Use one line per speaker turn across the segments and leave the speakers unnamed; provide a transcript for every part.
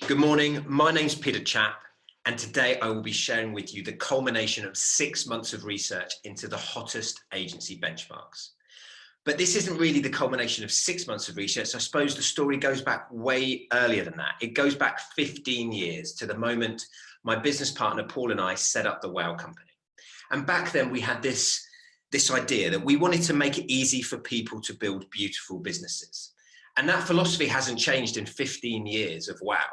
Good morning, my name's Peter Chapp, and today I will be sharing with you the culmination of 6 months of research into the hottest agency benchmarks. But this isn't really the culmination of 6 months of research. I suppose the story goes back way earlier than that. It goes back 15 years to the moment my business partner Paul and I set up the Wow Company. And back then we had this idea that we wanted to make it easy for people to build beautiful businesses. And that philosophy hasn't changed in 15 years of Wow.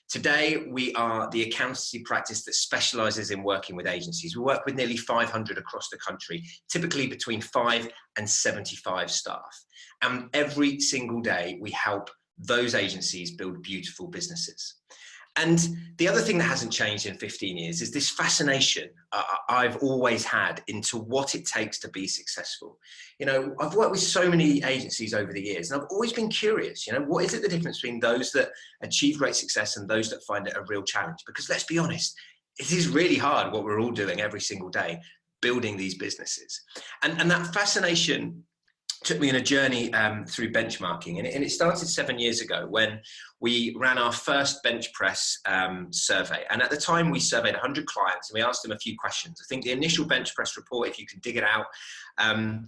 Today, we are the accountancy practice that specializes in working with agencies. We work with nearly 500 across the country, typically between 5 and 75 staff. And every single day, we help those agencies build beautiful businesses. And the other thing that hasn't changed in 15 years is this fascination I've always had into what it takes to be successful. You know, I've worked with so many agencies over the years, and I've always been curious, you know, what is it the difference between those that achieve great success and those that find it a real challenge? Because let's be honest, it is really hard what we're all doing every single day, building these businesses. And that fascination took me on a journey through benchmarking, and it started 7 years ago when we ran our first BenchPress survey. And at the time we surveyed 100 clients and we asked them a few questions. I think the initial BenchPress report, if you can dig it out, I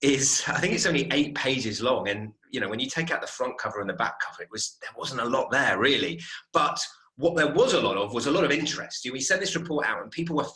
think it's only 8 pages long. And you know, when you take out the front cover and the back cover, there wasn't a lot there really. But what there was a lot of was a lot of interest. We sent this report out and people were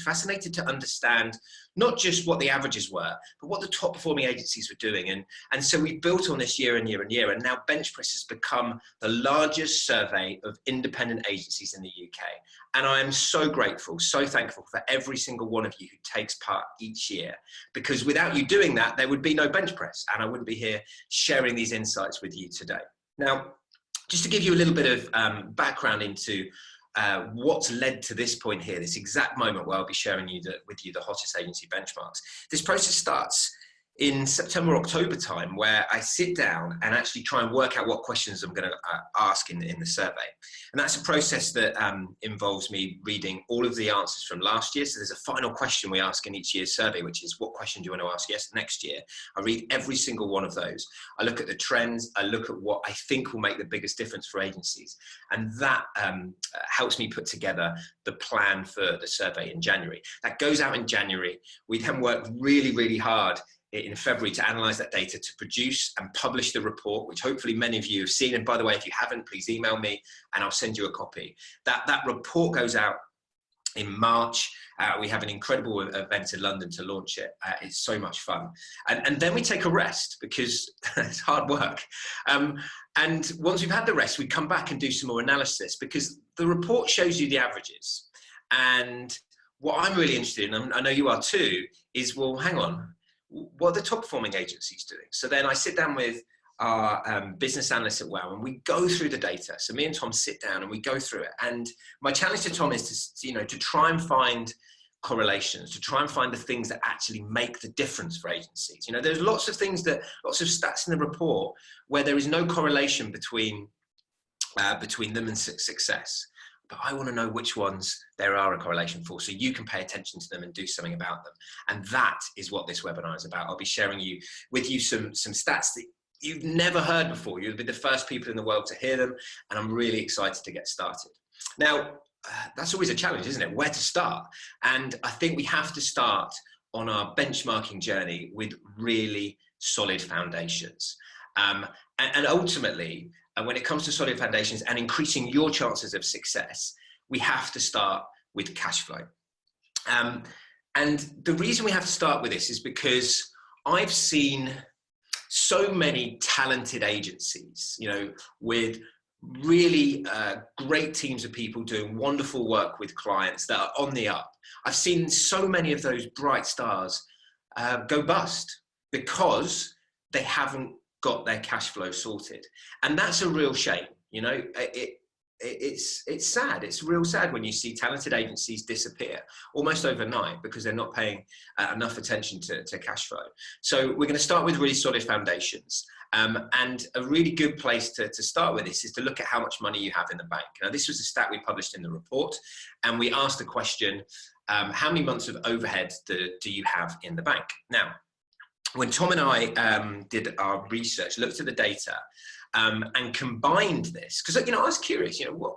fascinated to understand not just what the averages were, but what the top performing agencies were doing. And so we built on this year and year and year. And now BenchPress has become the largest survey of independent agencies in the UK. And I am so grateful, so thankful for every single one of you who takes part each year, because without you doing that, there would be no BenchPress and I wouldn't be here sharing these insights with you today. Now, just to give you a little bit of background into what's led to this point here, this exact moment where I'll be sharing with you the hottest agency benchmarks. This process starts in September, October time, where I sit down and actually try and work out what questions I'm going to ask in the survey. And that's a process that involves me reading all of the answers from last year. So there's a final question we ask in each year's survey, which is what question do you want to ask next year? I read every single one of those. I look at the trends. I look at what I think will make the biggest difference for agencies. And that helps me put together the plan for the survey in January. That goes out in January. We then work really, really hard in February to analyze that data, to produce and publish the report, which hopefully many of you have seen. And by the way, if you haven't, please email me and I'll send you a copy. That report goes out in March. We have an incredible event in London to launch it. It's so much fun. And then we take a rest because it's hard work. And once we've had the rest, we come back and do some more analysis because the report shows you the averages. And what I'm really interested in, and I know you are too, is, well, hang on, what are the top performing agencies doing? So then I sit down with our business analyst at Wow and we go through the data. So me and Tom sit down and we go through it. And my challenge to Tom is to try and find correlations, to try and find the things that actually make the difference for agencies. You know, there's lots of stats in the report where there is no correlation between them and success. But I want to know which ones there are a correlation for, so you can pay attention to them and do something about them. And that is what this webinar is about. I'll be sharing with you some stats that you've never heard before. You'll be the first people in the world to hear them, and I'm really excited to get started. Now, that's always a challenge, isn't it? Where to start? And I think we have to start on our benchmarking journey with really solid foundations. And ultimately, when it comes to solid foundations and increasing your chances of success, we have to start with cash flow. And the reason we have to start with this is because I've seen so many talented agencies, you know, with really great teams of people doing wonderful work with clients that are on the up. I've seen so many of those bright stars go bust because they haven't got their cash flow sorted. And that's a real shame. You know, it's sad. It's real sad when you see talented agencies disappear almost overnight because they're not paying enough attention to cash flow. So we're going to start with really solid foundations. And a really good place to start with this is to look at how much money you have in the bank. Now, this was a stat we published in the report, and we asked the question, how many months of overhead do you have in the bank? Now, when Tom and I did our research, looked at the data, and combined this, because I was curious, what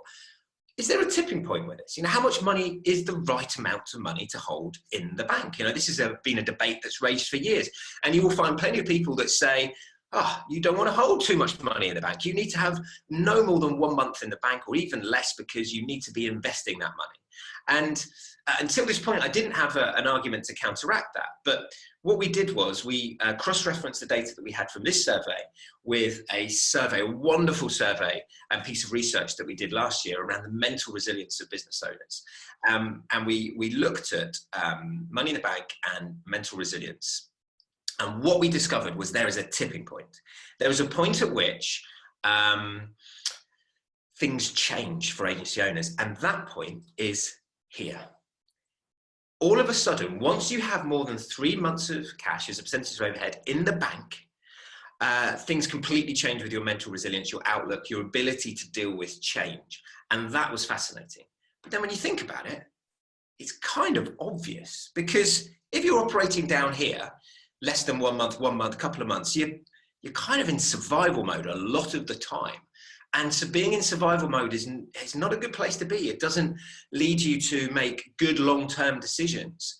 is there a tipping point with this? How much money is the right amount of money to hold in the bank? This has been a debate that's raged for years, and you will find plenty of people that say, oh, you don't want to hold too much money in the bank. You need to have no more than 1 month in the bank, or even less, because you need to be investing that money. And until this point, I didn't have an argument to counteract that. But what we did was we cross-referenced the data that we had from this survey with a wonderful survey and piece of research that we did last year around the mental resilience of business owners. And we looked at money in the bank and mental resilience. And what we discovered was there is a tipping point. There is a point at which things change for agency owners. And that point is here. All of a sudden, once you have more than 3 months of cash as a percentage of overhead in the bank, things completely change with your mental resilience, your outlook, your ability to deal with change. And that was fascinating. But then when you think about it, it's kind of obvious, because if you're operating down here, less than 1 month, couple of months, you're kind of in survival mode a lot of the time. And so being in survival mode is not a good place to be. It doesn't lead you to make good long-term decisions.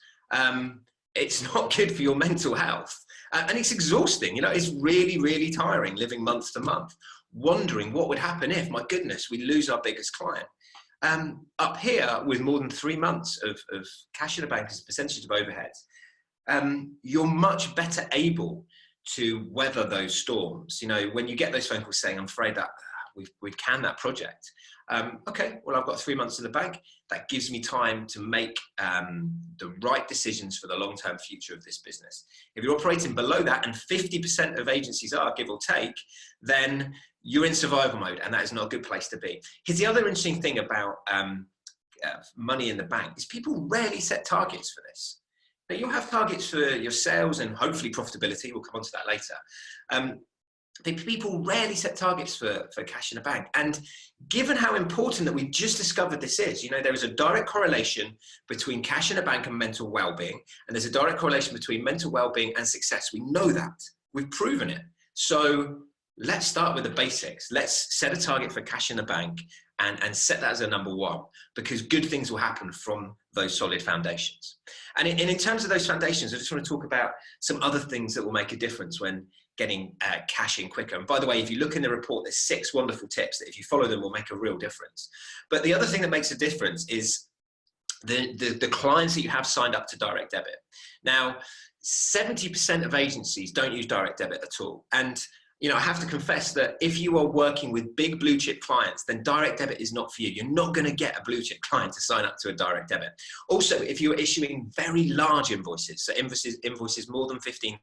It's not good for your mental health. And it's exhausting. It's really, really tiring living month to month, wondering what would happen if, my goodness, we lose our biggest client. Up here, with more than 3 months of cash in the bank as a percentage of overheads, you're much better able to weather those storms. When you get those phone calls saying, I'm afraid that we've canned that project. Okay, well, I've got 3 months in the bank. That gives me time to make the right decisions for the long-term future of this business. If you're operating below that, and 50% of agencies are, give or take, then you're in survival mode, and that is not a good place to be. Here's the other interesting thing about money in the bank is people rarely set targets for this. Now, you'll have targets for your sales and hopefully profitability. We'll come on to that later. People rarely set targets for cash in the bank. And given how important that we've just discovered this is, there is a direct correlation between cash in the bank and mental well-being. And there's a direct correlation between mental well-being and success. We know that. We've proven it. So let's start with the basics. Let's set a target for cash in the bank and set that as a number one, because good things will happen from those solid foundations. And in terms of those foundations, I just want to talk about some other things that will make a difference when getting cash in quicker. And by the way, if you look in the report, there's 6 wonderful tips that if you follow them will make a real difference. But the other thing that makes a difference is the clients that you have signed up to direct debit. Now, 70% of agencies don't use direct debit at all. And I have to confess that if you are working with big blue chip clients, then direct debit is not for you. You're not going to get a blue chip client to sign up to a direct debit. Also, if you're issuing very large invoices, so invoices more than £15,000,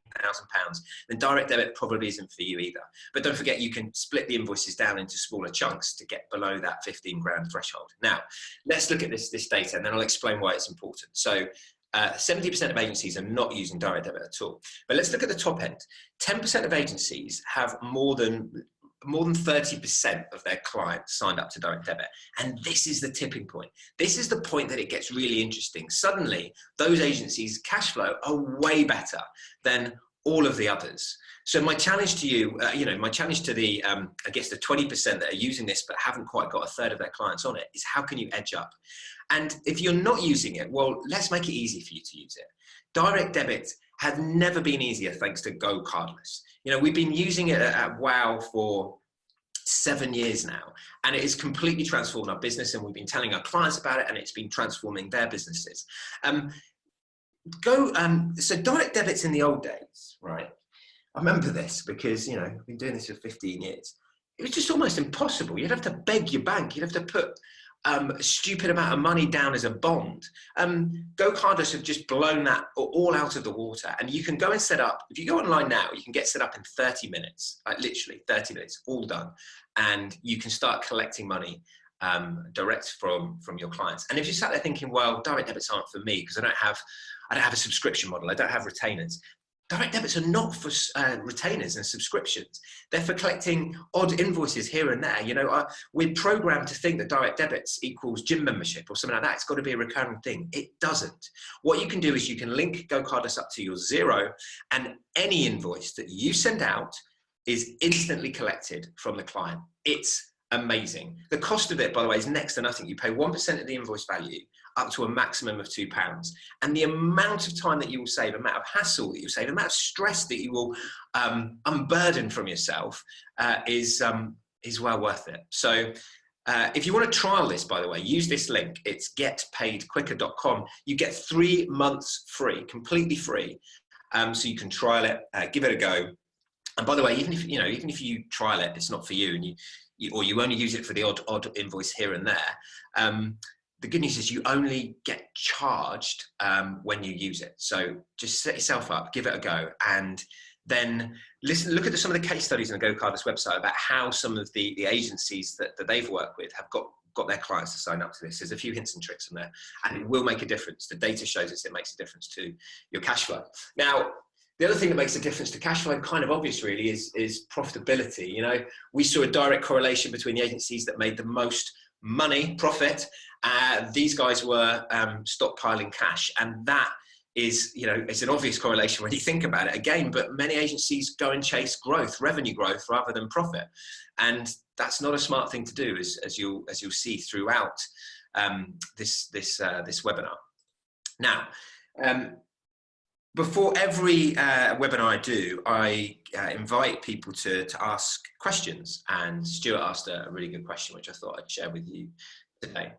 then direct debit probably isn't for you either. But don't forget, you can split the invoices down into smaller chunks to get below that 15 grand threshold. Now, let's look at this data, and then I'll explain why it's important. So 70% of agencies are not using direct debit at all. But let's look at the top end. 10% of agencies have more than 30% of their clients signed up to direct debit. And this is the tipping point. This is the point that it gets really interesting. Suddenly, those agencies' cash flow are way better than all of the others. So my challenge to you, my challenge to the, I guess the 20% that are using this but haven't quite got a third of their clients on it, is how can you edge up? And if you're not using it, well, let's make it easy for you to use it. Direct debit has never been easier thanks to Go Cardless. We've been using it at Wow for 7 years now, and it has completely transformed our business, and we've been telling our clients about it, and it's been transforming their businesses. So direct debits in the old days, right? I remember this because, I've been doing this for 15 years. It was just almost impossible. You'd have to beg your bank. You'd have to put a stupid amount of money down as a bond. Go Cardless have just blown that all out of the water. And you can go and set up, if you go online now, you can get set up in 30 minutes, like literally 30 minutes, all done. And you can start collecting money direct from your clients. And if you sat there thinking, well, direct debits aren't for me because I don't have a subscription model, I don't have retainers. Direct debits are not for retainers and subscriptions. They're for collecting odd invoices here and there. We're programmed to think that direct debits equals gym membership or something like that. It's got to be a recurring thing. It doesn't. What you can do is you can link Go Cardless up to your Xero, and any invoice that you send out is instantly collected from the client. It's amazing. The cost of it, by the way, is next to nothing. You pay 1% of the invoice value up to a maximum of £2. And the amount of time that you will save, the amount of hassle that you'll save, the amount of stress that you will unburden from yourself is well worth it. So if you want to trial this, by the way, use this link. It's getpaidquicker.com. You get 3 months free, completely free. So you can trial it, give it a go. And by the way, even if you trial it, it's not for you, and you only use it for the odd invoice here and there. The good news is you only get charged when you use it. So just set yourself up, give it a go, and then look at some of the case studies on the GoCardless website about how some of the agencies that they've worked with have got their clients to sign up to this. There's a few hints and tricks in there, and it will make a difference. The data shows us it makes a difference to your cash flow. Now, the other thing that makes a difference to cash flow, kind of obvious really, is profitability. You know, we saw a direct correlation between the agencies that made the most money, profit. These guys were stockpiling cash, and that is, you know, it's an obvious correlation when you think about it again, but many agencies go and chase growth, revenue growth, rather than profit. And that's not a smart thing to do, as you'll see throughout this webinar. Now, before every webinar I do, I invite people to ask questions, and Stuart asked a really good question, which I thought I'd share with you today.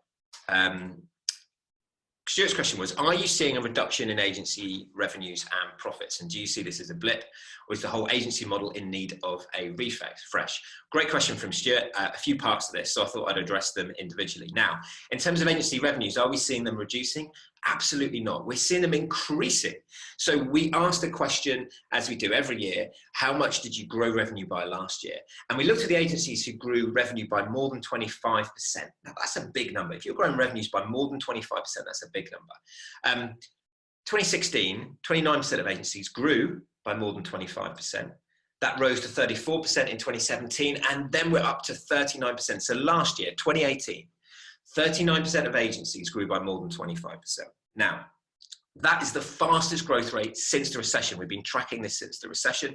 Stuart's question was, are you seeing a reduction in agency revenues and profits? And do you see this as a blip, or is the whole agency model in need of a refresh? Great question from Stuart. A few parts of this, so I thought I'd address them individually. Now, in terms of agency revenues, are we seeing them reducing? Absolutely not. We're seeing them increasing. So we asked the question, as we do every year, how much did you grow revenue by last year? And we looked at the agencies who grew revenue by more than 25%. Now, that's a big number. If you're growing revenues by more than 25%, that's a big number. 2016, 29% of agencies grew by more than 25%. That rose to 34% in 2017, and then we're up to 39%. So last year, 2018, 39% of agencies grew by more than 25%. Now, that is the fastest growth rate since the recession. We've been tracking this since the recession.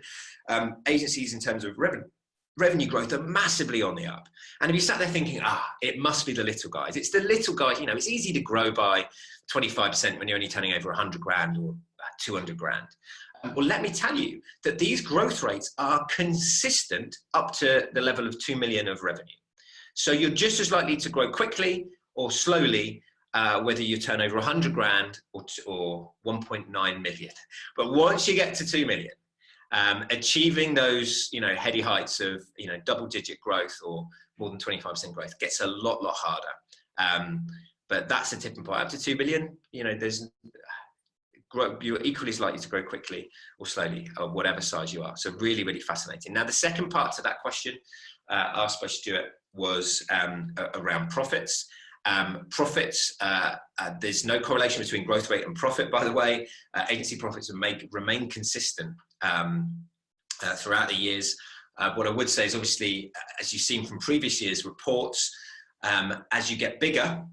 Agencies, in terms of revenue growth, are massively on the up. And if you sat there thinking, it must be the little guys. It's the little guys, you know, it's easy to grow by 25% when you're only turning over 100 grand or 200 grand. Well, let me tell you that these growth rates are consistent up to the level of 2 million of revenue. So you're just as likely to grow quickly or slowly, whether you turn over 100 grand or 1.9 million. But once you get to 2 million, achieving those, you know, heady heights of, you know, double-digit growth or more than 25% growth gets a lot harder. But that's the tipping point. Up to 2 million, you know, you're equally as likely to grow quickly or slowly, or whatever size you are. So really, really fascinating. Now, the second part to that question asked by Stuart was around profits. There's no correlation between growth rate and profit, by the way. Agency profits remain consistent throughout the years. What I would say is, obviously, as you've seen from previous years' reports, as you get bigger,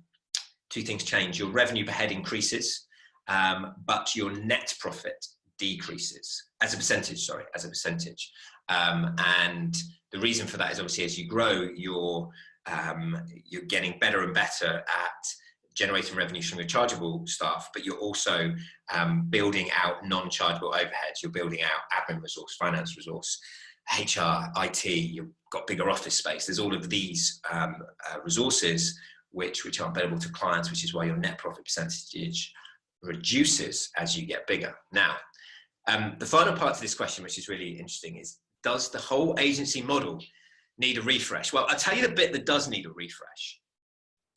two things change. Your revenue per head increases, but your net profit decreases as a percentage, and the reason for that is, obviously, as you grow, you're getting better and better at generating revenues from your chargeable staff, but you're also building out non-chargeable overheads. You're building out admin resource, finance resource, HR, IT. You've got bigger office space. There's all of these resources which are available to clients, which is why your net profit percentage reduces as you get bigger. Now, the final part to this question, which is really interesting, is, does the whole agency model need a refresh? Well, I'll tell you the bit that does need a refresh.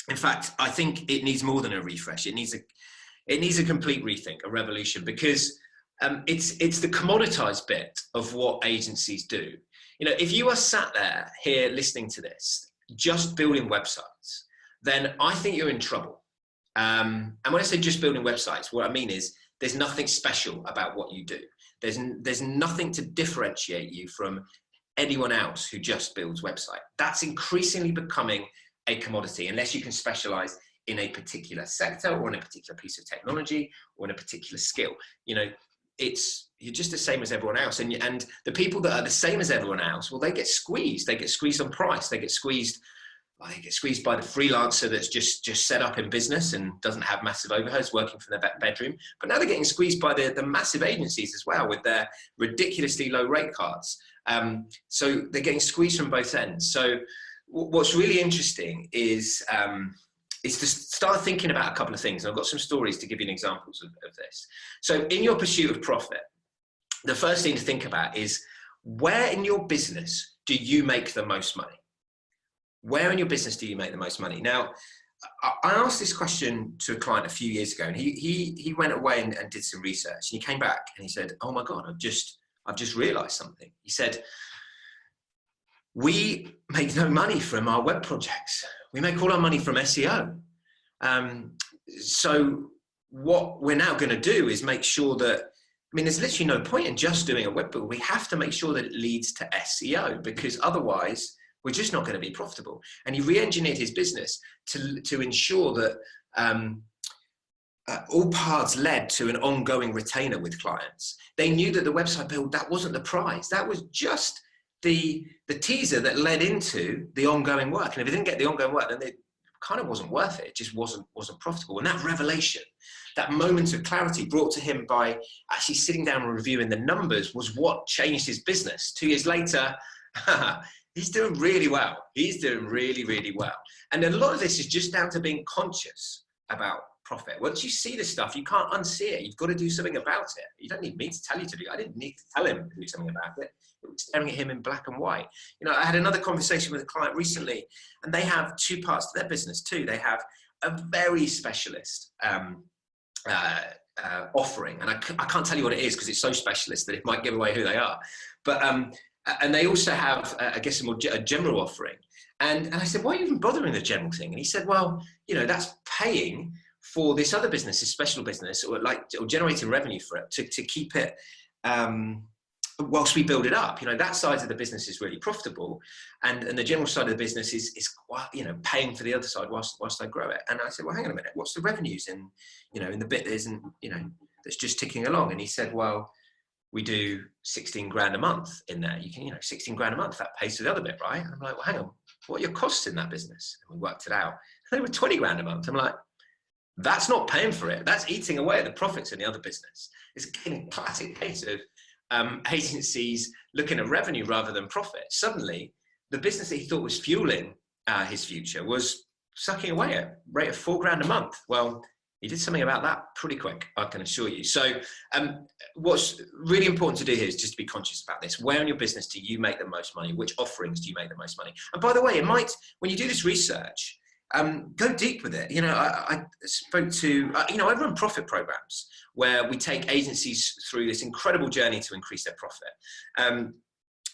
In fact, I think it needs more than a refresh. It needs a complete rethink, a revolution, because it's the commoditized bit of what agencies do. You know, if you are sat there here listening to this, just building websites, then I think you're in trouble. And when I say just building websites, what I mean is there's nothing special about what you do. There's nothing to differentiate you from anyone else who just builds website. That's increasingly becoming a commodity, unless you can specialize in a particular sector or in a particular piece of technology or in a particular skill. You know, you're just the same as everyone else. And the people that are the same as everyone else, well, they get squeezed. They get squeezed on price. They get squeezed by the freelancer that's just set up in business and doesn't have massive overheads, working from their bedroom. But now they're getting squeezed by the massive agencies as well, with their ridiculously low rate cards. So they're getting squeezed from both ends. So what's really interesting is to start thinking about a couple of things. And I've got some stories to give you examples of this. So in your pursuit of profit, the first thing to think about is, where in your business do you make the most money? Where in your business do you make the most money? Now, I asked this question to a client a few years ago, and he went away and did some research, and he came back and he said, oh my God, I've just realized something. He said, we make no money from our web projects. We make all our money from SEO. So what we're now going to do is make sure that, I mean, there's literally no point in just doing a web build. We have to make sure that it leads to SEO, because otherwise we're just not going to be profitable. And he re-engineered his business to ensure that all paths led to an ongoing retainer with clients. They knew that the website build, that wasn't the prize. That was just the teaser that led into the ongoing work. And if it didn't get the ongoing work, then it kind of wasn't worth it. It just wasn't profitable. And that revelation, that moment of clarity brought to him by actually sitting down and reviewing the numbers, was what changed his business. 2 years later, he's doing really well. He's doing really, really well. And a lot of this is just down to being conscious about profit. Once you see this stuff, you can't unsee it. You've got to do something about it. You don't need me to tell you to do it. I didn't need to tell him to do something about it. It was staring at him in black and white. You know, I had another conversation with a client recently, and they have two parts to their business too. They have a very specialist offering, and I can't tell you what it is because it's so specialist that it might give away who they are. But and they also have, I guess, a general offering. And I said, why are you even bothering the general thing? And he said, well, you know, that's paying for this other business, this special business, or generating revenue for it to keep it whilst we build it up. You know, that side of the business is really profitable, and the general side of the business is you know, paying for the other side whilst I grow it. And I said, well, hang on a minute, what's the revenues in, you know, in the bit that isn't, you know, that's just ticking along? And he said, well, we do 16 grand a month in there. You can, you know, 16 grand a month, that pays for the other bit, right? And I'm like, well, hang on, what are your costs in that business? And we worked it out. They were 20 grand a month. I'm like, that's not paying for it. That's eating away at the profits in the other business. It's a classic case of agencies looking at revenue rather than profit. Suddenly, the business that he thought was fueling his future was sucking away at a rate of 4 grand a month. Well, he did something about that pretty quick, I can assure you. So what's really important to do here is just to be conscious about this. Where in your business do you make the most money? Which offerings do you make the most money? And by the way, it might, when you do this research, go deep with it. You know, I spoke to, you know, I run profit programs where we take agencies through this incredible journey to increase their profit.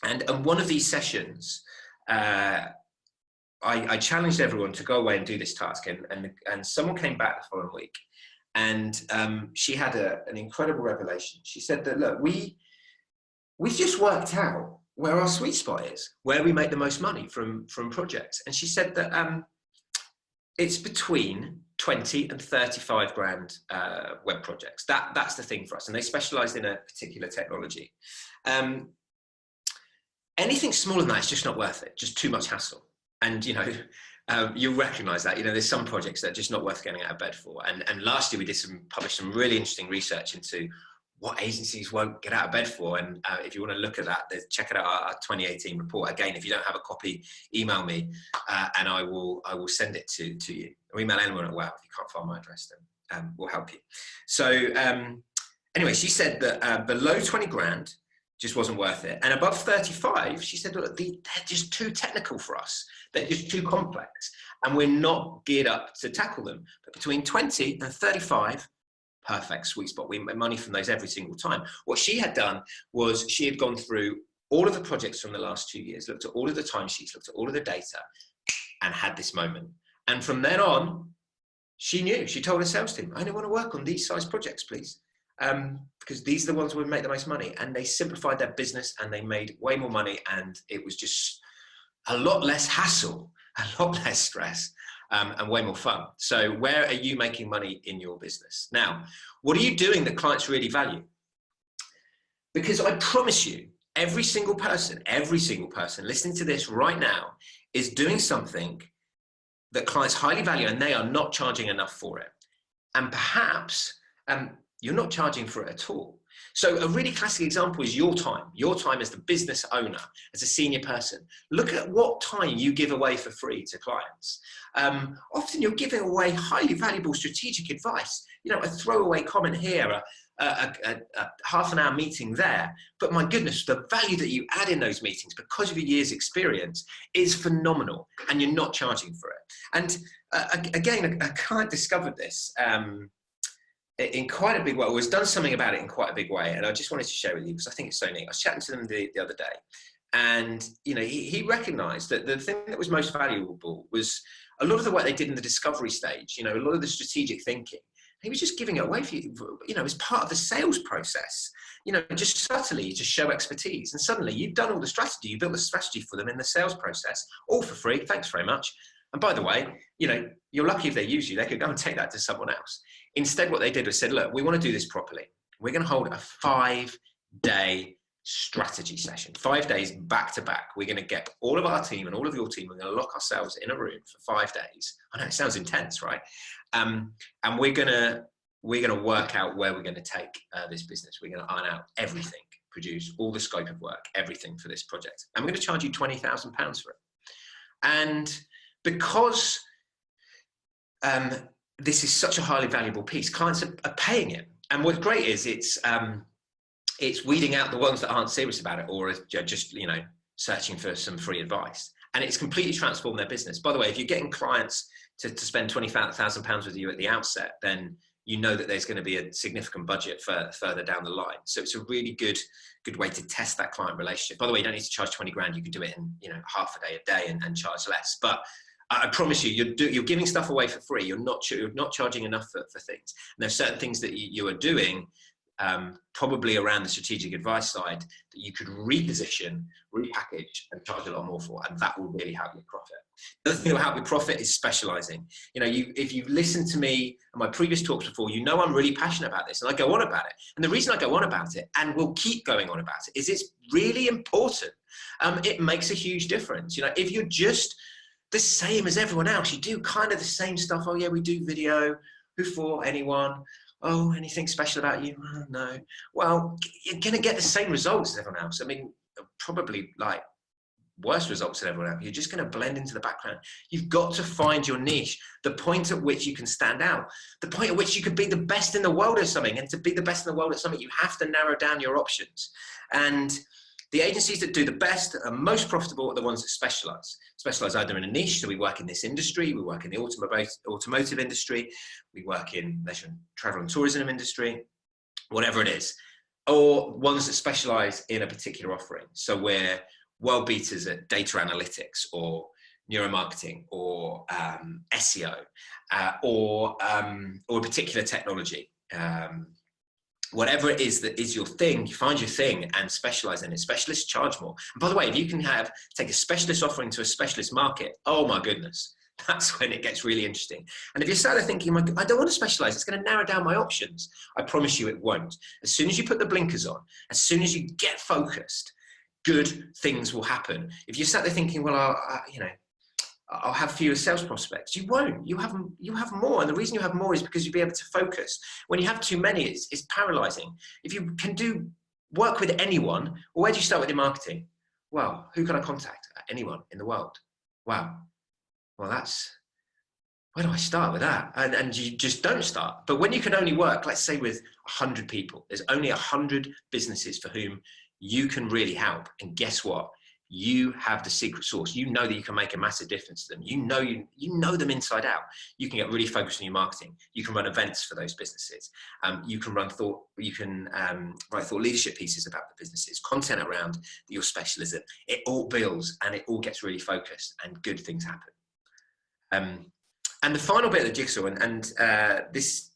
And one of these sessions, I challenged everyone to go away and do this task, and someone came back the following week, and she had an incredible revelation. She said that, look, we've just worked out where our sweet spot is, where we make the most money from projects. And she said that it's between 20 and 35 grand web projects. That's the thing for us, and they specialize in a particular technology. Anything smaller than that is just not worth it, just too much hassle. And, you know, you'll recognize that, you know, there's some projects that are just not worth getting out of bed for. And last year we published some really interesting research into what agencies won't get out of bed for. And if you want to look at that, check it out, our 2018 report. Again, if you don't have a copy, email me and I will send it to you. Or email anyone at WOW. If you can't find my address, then we'll help you. So anyway, she said that below 20 grand, just wasn't worth it. And above 35, she said, look, they're just too technical for us. They're just too complex. And we're not geared up to tackle them. But between 20 and 35, perfect sweet spot. We make money from those every single time. What she had done was she had gone through all of the projects from the last 2 years, looked at all of the timesheets, looked at all of the data, and had this moment. And from then on, she knew. She told her sales team, I only want to work on these size projects, please. Because these are the ones who would make the most money. And they simplified their business and they made way more money, and it was just a lot less hassle, a lot less stress, and way more fun. So where are you making money in your business? Now, what are you doing that clients really value? Because I promise you, every single person listening to this right now is doing something that clients highly value and they are not charging enough for it. And perhaps you're not charging for it at all. So a really classic example is your time as the business owner, as a senior person. Look at what time you give away for free to clients. Often you're giving away highly valuable strategic advice, you know, a throwaway comment here, a half an hour meeting there. But my goodness, the value that you add in those meetings because of your year's experience is phenomenal, and you're not charging for it. And again, a client discovered this in quite a big way, was done something about it in quite a big way. And I just wanted to share with you because I think it's so neat. I was chatting to them the other day, and you know, he recognized that the thing that was most valuable was a lot of the work they did in the discovery stage, you know, a lot of the strategic thinking. He was just giving it away for you know, as part of the sales process, you know, just subtly to show expertise. And suddenly you've done all the strategy, you built the strategy for them in the sales process, all for free. Thanks very much. And by the way, you know, you're lucky if they use you, they could go and take that to someone else. Instead, what they did was said, look, we want to do this properly. We're going to hold a 5-day strategy session, 5 days back to back. We're going to get all of our team and all of your team, we're going to lock ourselves in a room for 5 days. I know it sounds intense, right? And we're going to work out where we're going to take this business. We're going to iron out everything, produce all the scope of work, everything for this project. And we're going to charge you £20,000 for it. And because this is such a highly valuable piece, clients are paying it. And what's great is it's weeding out the ones that aren't serious about it or are just, you know, searching for some free advice. And it's completely transformed their business. By the way, if you're getting clients to spend £20,000 with you at the outset, then you know that there's going to be a significant budget for further down the line. So it's a really good way to test that client relationship. By the way, you don't need to charge 20 grand. You can do it in, you know, half a day and charge less. But I promise you, you're giving stuff away for free. You're not charging enough for things. And there's certain things that you are doing, probably around the strategic advice side, that you could reposition, repackage, and charge a lot more for, and that will really help you profit. The other thing that will help you profit is specializing. You know, if you've listened to me and my previous talks before, you know I'm really passionate about this, and I go on about it. And the reason I go on about it, and will keep going on about it, is it's really important. It makes a huge difference. You know, if you're just the same as everyone else, you do kind of the same stuff. Oh yeah, we do video. Who for? Anyone? Oh, anything special about you? Oh, no. Well, you're going to get the same results as everyone else. I mean, probably like worse results than everyone else. You're just going to blend into the background. You've got to find your niche, the point at which you can stand out, the point at which you could be the best in the world at something. And to be the best in the world at something, you have to narrow down your options. And the agencies that do the best are most profitable are the ones that specialize either in a niche. So we work in this industry, we work in the automotive industry, we work in leisure and travel and tourism industry, whatever it is, or ones that specialize in a particular offering. So we're world beaters at data analytics or neuromarketing or SEO or a particular technology. Whatever it is that is your thing, you find your thing and specialize in it. Specialists charge more. And by the way, if you can take a specialist offering to a specialist market, oh my goodness, that's when it gets really interesting. And if you're sat there thinking, I don't want to specialize, it's going to narrow down my options, I promise you it won't. As soon as you put the blinkers on, as soon as you get focused, good things will happen. If you're sat there thinking, well, I'll have fewer sales prospects. You won't. You have more. And the reason you have more is because you'll be able to focus. When you have too many, it's paralyzing. If you can work with anyone, well, where do you start with your marketing? Well, who can I contact? Anyone in the world. Wow. Well, where do I start with that? And you just don't start. But when you can only work, let's say with 100 people, there's only 100 businesses for whom you can really help. And guess what? You have the secret sauce. You know that you can make a massive difference to them. You know them inside out. You can get really focused on your marketing. You can run events for those businesses. You can write thought leadership pieces about the businesses, content around your specialism. It all builds and it all gets really focused and good things happen. And the final bit of the jigsaw, and this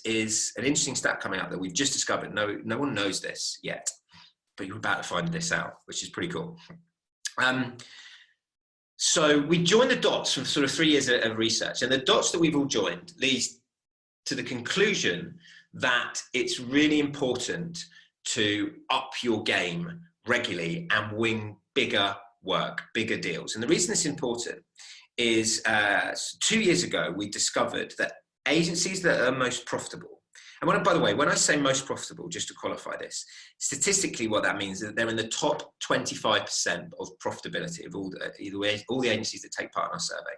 is an interesting stat coming up that we've just discovered. No one knows this yet, but you're about to find this out, which is pretty cool. So we joined the dots from sort of 3 years of research, and the dots that we've all joined leads to the conclusion that it's really important to up your game regularly and win bigger work, bigger deals. And the reason it's important is 2 years ago, we discovered that agencies that are most profitable, and by the way, when I say most profitable, just to qualify this, statistically what that means is that they're in the top 25% of profitability of all the agencies that take part in our survey.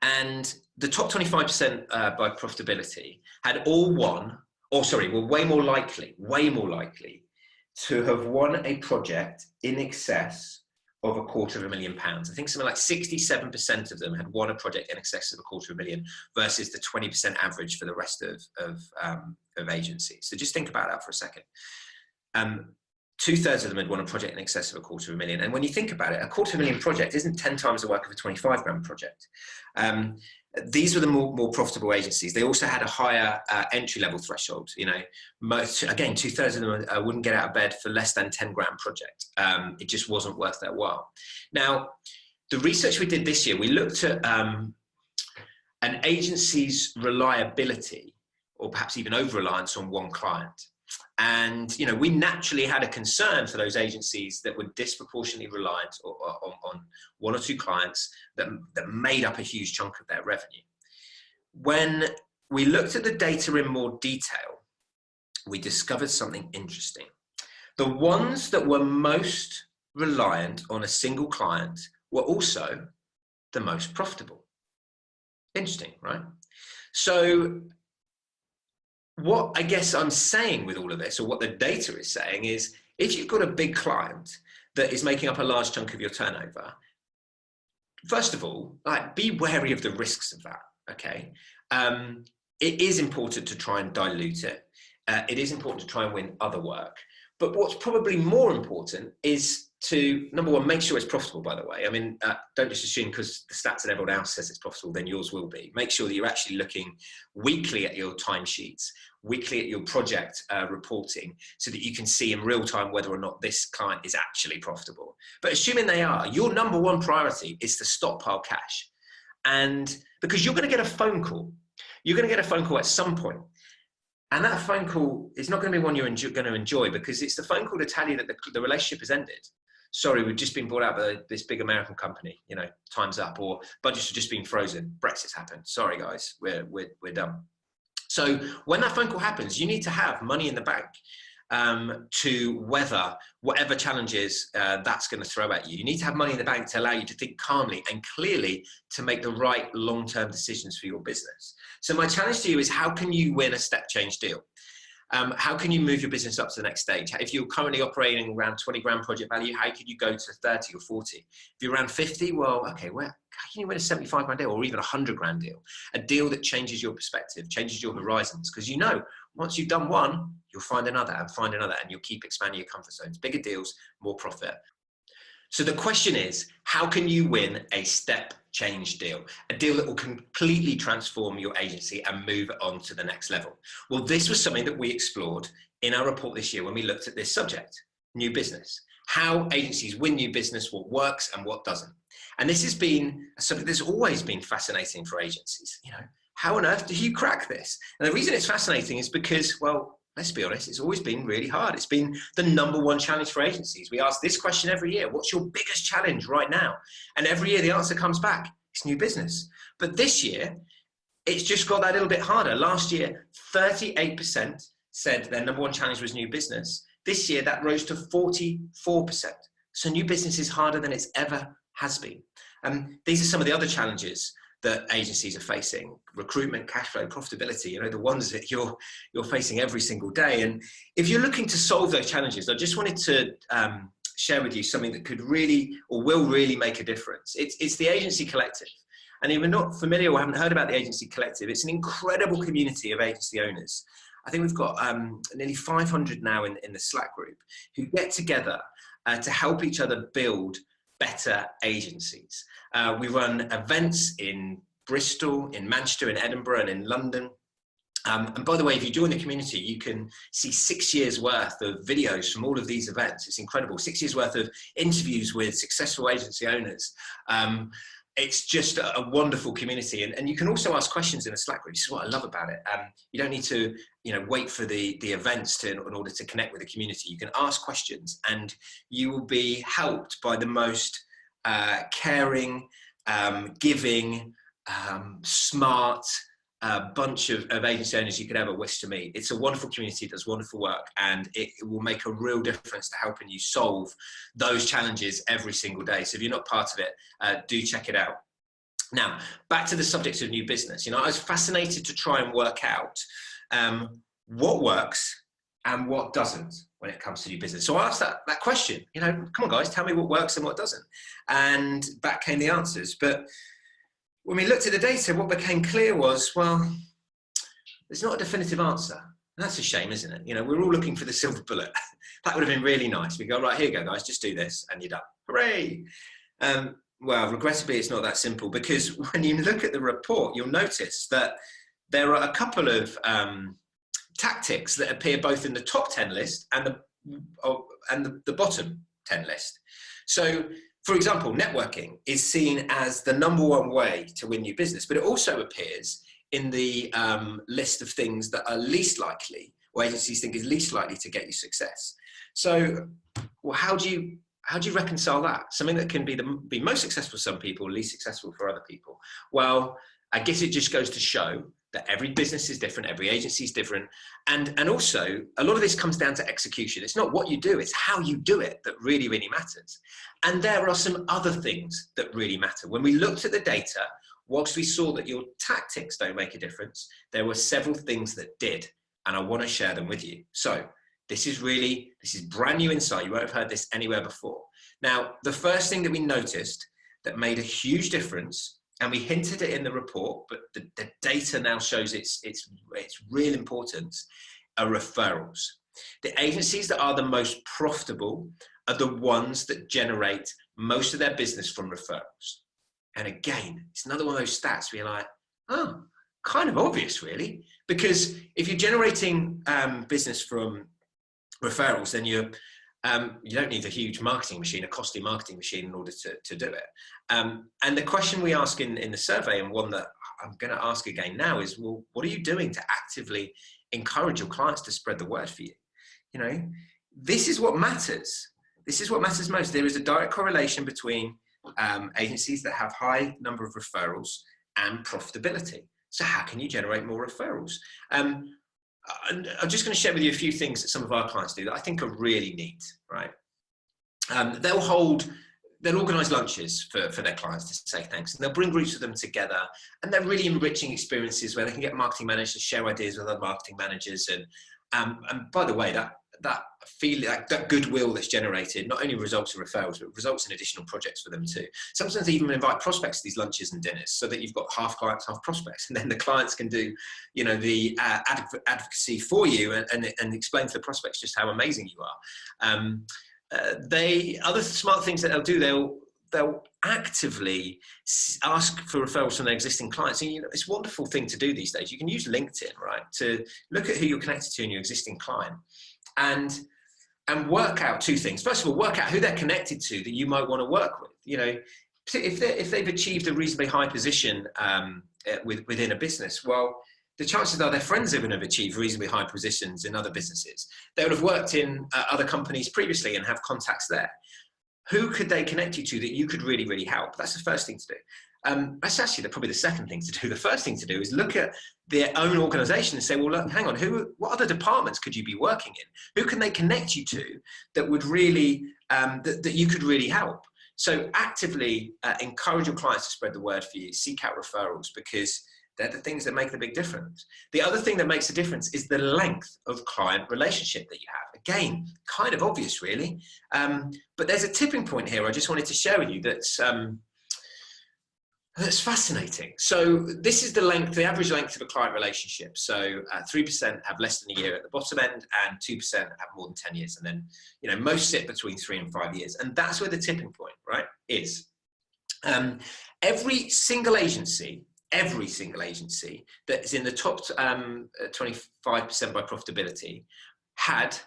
And the top 25% by profitability had all won, were way more likely to have won a project in excess of £250,000. I think something like 67% of them had won a project in excess of £250,000 versus the 20% average for the rest of agencies. So just think about that for a second. 2/3 of them had won a project in excess of £250,000. And when you think about it, a £250,000 project isn't 10 times the work of a 25 grand project. These were the more profitable agencies. They also had a higher entry-level threshold. You know, again, 2/3 of them wouldn't get out of bed for less than 10 grand project. It just wasn't worth their while. Now, the research we did this year, we looked at an agency's reliability, or perhaps even over-reliance on one client. And, you know, we naturally had a concern for those agencies that were disproportionately reliant on one or two clients that made up a huge chunk of their revenue. When we looked at the data in more detail, we discovered something interesting. The ones that were most reliant on a single client were also the most profitable. Interesting, right? So what I guess I'm saying with all of this, or what the data is saying, is if you've got a big client that is making up a large chunk of your turnover, first of all, be wary of the risks of that, okay? It is important to try and dilute it. It is important to try and win other work. But what's probably more important is to, number one, make sure it's profitable, by the way. I mean, don't just assume because the stats that everyone else says it's profitable, then yours will be. Make sure that you're actually looking weekly at your timesheets, weekly at your project reporting, so that you can see in real time whether or not this client is actually profitable. But assuming they are, your number one priority is to stockpile cash. And because you're going to get a phone call, you're going to get a phone call at some point. And that phone call is not going to be one you're going to enjoy, because it's the phone call to tell you that the relationship has ended. Sorry, we've just been bought out by this big American company, you know, time's up, or budgets have just been frozen, Brexit's happened. Sorry guys, we're done. So when that phone call happens, you need to have money in the bank to weather whatever challenges that's going to throw at you. You need to have money in the bank to allow you to think calmly and clearly to make the right long-term decisions for your business. So my challenge to you is, how can you win a step change deal? How can you move your business up to the next stage? If you're currently operating around 20 grand project value, how could you go to 30 or 40? If you're around 50, well, okay, how can you win a 75 grand deal, or even a 100 grand deal? A deal that changes your perspective, changes your horizons, because you know, once you've done one, you'll find another, and you'll keep expanding your comfort zones. Bigger deals, more profit. So the question is, how can you win a step change deal? A deal that will completely transform your agency and move it on to the next level. Well, this was something that we explored in our report this year when we looked at this subject, new business. How agencies win new business, what works and what doesn't. And this has been something that's always been fascinating for agencies. You know, how on earth do you crack this? And the reason it's fascinating is because, well, let's be honest, it's always been really hard. It's been the number one challenge for agencies. We ask this question every year: what's your biggest challenge right now? And every year the answer comes back: it's new business. But this year, it's just got that little bit harder. Last year, 38% said their number one challenge was new business. This year, that rose to 44%. So new business is harder than it's ever has been. These are some of the other challenges that agencies are facing: recruitment, cash flow, profitability, you know, the ones that you're facing every single day. And if you're looking to solve those challenges, I just wanted to share with you something that could really, or will really, make a difference. It's the Agency Collective. And if you're not familiar or haven't heard about the Agency Collective, it's an incredible community of agency owners. I think we've got nearly 500 now in the Slack group, who get together to help each other build better agencies. We run events in Bristol, in Manchester, in Edinburgh, and in London. And by the way, if you join the community, you can see 6 years worth of videos from all of these events. It's incredible. 6 years worth of interviews with successful agency owners. it's just a wonderful community, and you can also ask questions in a Slack group. This is what I love about it. You don't need to, wait for the events in order to connect with the community. You can ask questions, and you will be helped by the most caring, giving, smart bunch of agency owners you could ever wish to meet. It's a wonderful community, it does wonderful work, and it will make a real difference to helping you solve those challenges every single day. So if you're not part of it, do check it out. Now, back to the subject of new business. I was fascinated to try and work out what works and what doesn't when it comes to new business. So I asked that question, come on guys, tell me what works and what doesn't. And back came the answers. But when we looked at the data, what became clear was, well, there's not a definitive answer. And that's a shame, isn't it? We're all looking for the silver bullet. That would have been really nice. We go, right, here you go, guys, just do this and you're done. Hooray! Well, regrettably, it's not that simple, because when you look at the report, you'll notice that there are a couple of tactics that appear both in the top 10 list and the bottom 10 list. So, for example, networking is seen as the #1 way to win new business, but it also appears in the list of things that are least likely, or agencies think is least likely to get you success. So, well, how do you reconcile that? Something that can be most successful for some people, least successful for other people. Well, I guess it just goes to show that every business is different, every agency is different. And also, a lot of this comes down to execution. It's not what you do, it's how you do it that really, really matters. And there are some other things that really matter. When we looked at the data, whilst we saw that your tactics don't make a difference, there were several things that did, and I want to share them with you. So this is brand new insight. You won't have heard this anywhere before. Now, the first thing that we noticed that made a huge difference, and we hinted it in the report, but the data now shows its real importance, are referrals. The agencies that are the most profitable are the ones that generate most of their business from referrals. And again, it's another one of those stats where you're like, oh, kind of obvious really, because if you're generating business from referrals, then you don't need a huge marketing machine, a costly marketing machine in order to do it. And the question we ask in the survey, and one that I'm going to ask again now, is, well, what are you doing to actively encourage your clients to spread the word for you? This is what matters. This is what matters most. There is a direct correlation between agencies that have high number of referrals and profitability. So how can you generate more referrals? And I'm just going to share with you a few things that some of our clients do that I think are really neat, right? They'll organise lunches for their clients to say thanks, and they'll bring groups of them together, and they're really enriching experiences where they can get marketing managers to share ideas with other marketing managers. And by the way, that goodwill that's generated not only results in referrals, but results in additional projects for them too. Sometimes they even invite prospects to these lunches and dinners, so that you've got half clients, half prospects, and then the clients can do, the advocacy for you and explain to the prospects just how amazing you are. Other smart things that they'll do, they'll actively ask for referrals from their existing clients. And it's a wonderful thing to do these days. You can use LinkedIn, right, to look at who you're connected to in your existing client, and work out two things. First of all, work out who they're connected to that you might want to work with. If they've achieved a reasonably high position within a business, well, the chances are their friends are going to have achieved reasonably high positions in other businesses. They would have worked in other companies previously and have contacts there. Who could they connect you to that you could really, really help? That's the first thing to do. That's actually probably the second thing to do. The first thing to do is look at their own organization and say, well, look, hang on, what other departments could you be working in? Who can they connect you to that would really, that you could really help? So actively encourage your clients to spread the word for you, seek out referrals, because they're the things that make the big difference. The other thing that makes a difference is the length of client relationship that you have. Again, kind of obvious really, but there's a tipping point here I just wanted to share with you that's fascinating. So this is the average length of a client relationship. So 3% have less than a year at the bottom end, and 2% have more than 10 years. And then, most sit between 3 and 5 years. And that's where the tipping point, right, is. Every single agency that is in the top 25% by profitability had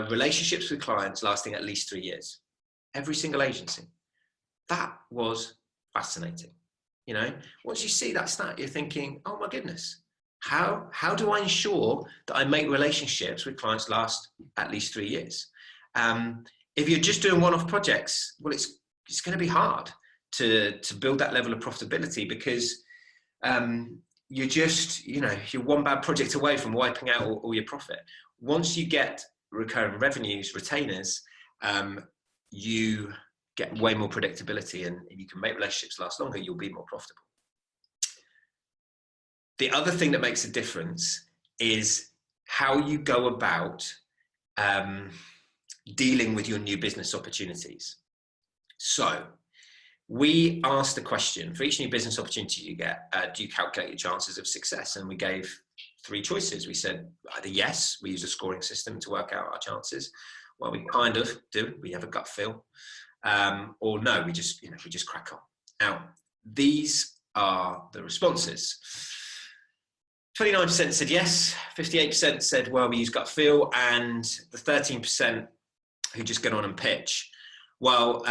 relationships with clients lasting at least 3 years. Every single agency. That was Fascinating. You know, once you see that stat, you're thinking, oh my goodness, how do I ensure that I make relationships with clients last at least 3 years? If you're just doing one-off projects, well, it's going to be hard to build that level of profitability, because you're one bad project away from wiping out all your profit. Once you get recurring revenues, retainers, you get way more predictability, and if you can make relationships last longer, you'll be more profitable. The other thing that makes a difference is how you go about dealing with your new business opportunities. So we asked the question, for each new business opportunity you get, do you calculate your chances of success? And we gave 3 choices. We said either yes, we use a scoring system to work out our chances. Well, we kind of do, we have a gut feel. Or no, we just crack on. Now, these are the responses. 29% said yes, 58% said, well, we use gut feel, and the 13% who just get on and pitch. Well,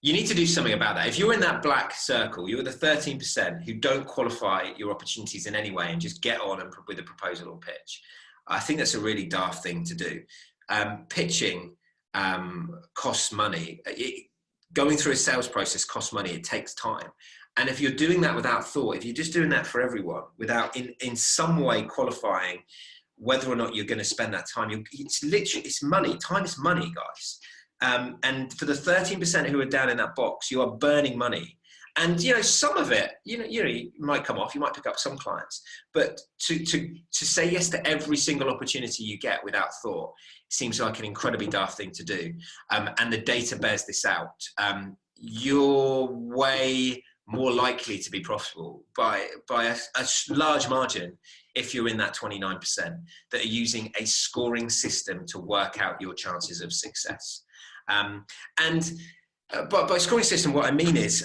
you need to do something about that. If you're in that black circle, you're the 13% who don't qualify your opportunities in any way and just get on and with a proposal or pitch. I think that's a really daft thing to do. Pitching costs money. Going through a sales process costs money. It takes time. And if you're doing that without thought, if you're just doing that for everyone without in some way qualifying whether or not you're going to spend that time, it's money. Time is money, guys. And for the 13% who are down in that box, you are burning money. And some of it, you might come off. You might pick up some clients, but to say yes to every single opportunity you get without thought seems like an incredibly daft thing to do. And the data bears this out. You're way more likely to be profitable by a large margin if you're in that 29% that are using a scoring system to work out your chances of success. But by scoring system, what I mean is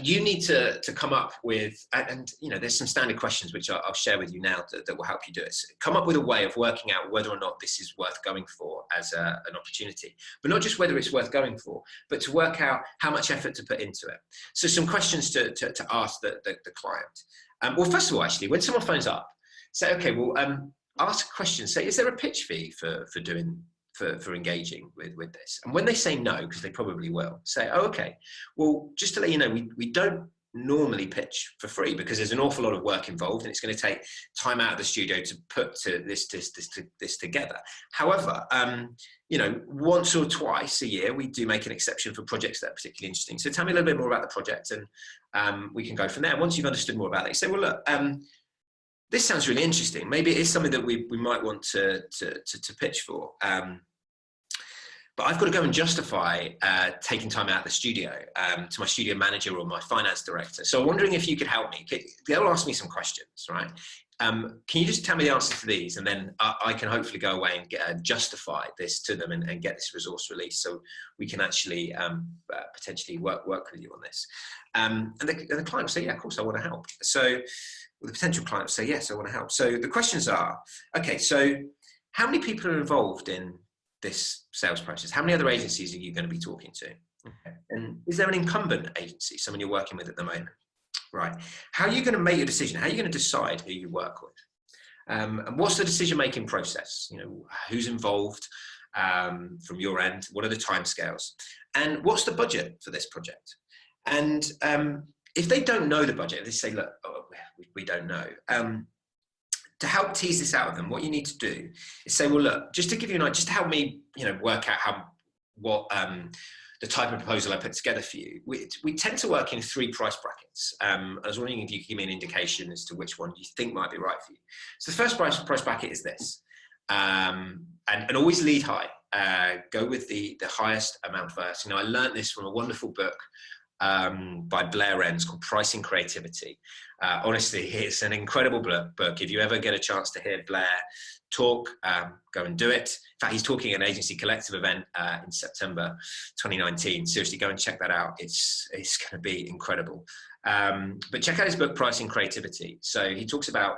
you need to come up with, and there's some standard questions which I'll share with you now that will help you do it. So come up with a way of working out whether or not this is worth going for as an opportunity, but not just whether it's worth going for, but to work out how much effort to put into it. So some questions to ask the client. Well, first of all, actually, when someone phones up, say, okay, well, ask a question. Say, is there a pitch fee for engaging with this? And when they say no, because they probably will, say, oh, okay, well, just to let you know, we don't normally pitch for free because there's an awful lot of work involved and it's going to take time out of the studio to put this together. However, once or twice a year, we do make an exception for projects that are particularly interesting. So tell me a little bit more about the project, and we can go from there. Once you've understood more about it, you say, well, look, this sounds really interesting. Maybe it is something that we might want to pitch for. But I've got to go and justify taking time out of the studio to my studio manager or my finance director. So I'm wondering if you could help me. They'll ask me some questions, right? Can you just tell me the answers to these? And then I can hopefully go away and justify this to them and get this resource released so we can actually potentially work with you on this. And the client will say, yeah, of course, I want to help. So the potential client will say, yes, I want to help. So the questions are, okay, so how many people are involved in this sales process? How many other agencies are you going to be talking to? Okay. And is there an incumbent agency, someone you're working with at the moment? Right. How are you going to make your decision? How are you going to decide who you work with? And what's the decision-making process? Who's involved from your end? What are the timescales? And what's the budget for this project? And if they don't know the budget, they say, look, we don't know. To help tease this out of them, what you need to do is say, well, look, just to give you an idea, just to help me, work out what the type of proposal I put together for you. We tend to work in 3 price brackets. I was wondering if you could give me an indication as to which one you think might be right for you. So the first price bracket is this, and always lead high. Go with the highest amount first. I learned this from a wonderful book by Blair Enns called Pricing Creativity. Honestly, it's an incredible book. If you ever get a chance to hear Blair talk, go and do it. In fact, he's talking at an Agency Collective event in September 2019. Seriously, go and check that out. It's going to be incredible. But check out his book, Pricing Creativity. So he talks about